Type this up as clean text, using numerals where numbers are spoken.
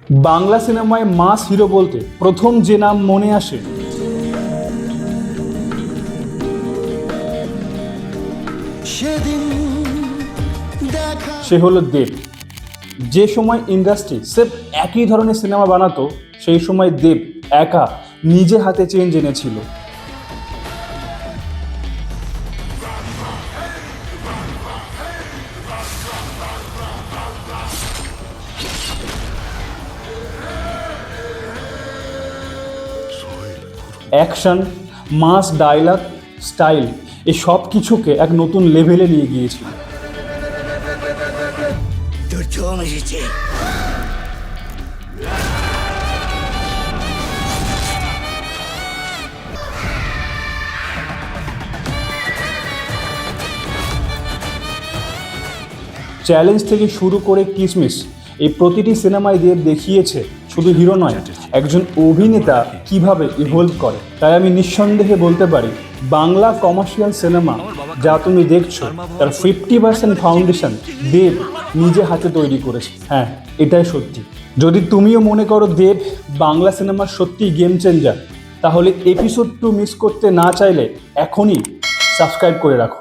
বাংলা সিনেমায় মাস হিরো বলতে প্রথম যে নাম মনে আসে সে হলো দেব। যে সময় ইন্ডাস্ট্রি সির্ফ একই ধরনের সিনেমা বানাতো, সেই সময় দেব একা নিজে হাতে চেঞ্জ এনেছিল। অ্যাকশন, মাস ডায়লগ, স্টাইল, এই সব কিছুকে এক নতুন লেভেলে নিয়ে গিয়েছিল। চ্যালেঞ্জ থেকে শুরু করে কিসমিস, এই প্রতিটি সিনেমায় দেব দেখিয়েছে শুধু হিরো নয়, একজন অভিনেতা কিভাবে ইভলভ করে। তাই আমি নিঃসন্দেহে বলতে পারি, বাংলা কমার্শিয়াল সিনেমা যা তুমি দেখছো তার 50% ফাউন্ডেশন দেব নিজে হাতে তৈরি করেছে। হ্যাঁ, এটাই সত্যি। যদি তুমিও মনে করো দেব বাংলা সিনেমার সত্যি গেম চেঞ্জার, তাহলে এপিসোড 2 মিস করতে না চাইলে এখনই সাবস্ক্রাইব করে রাখো।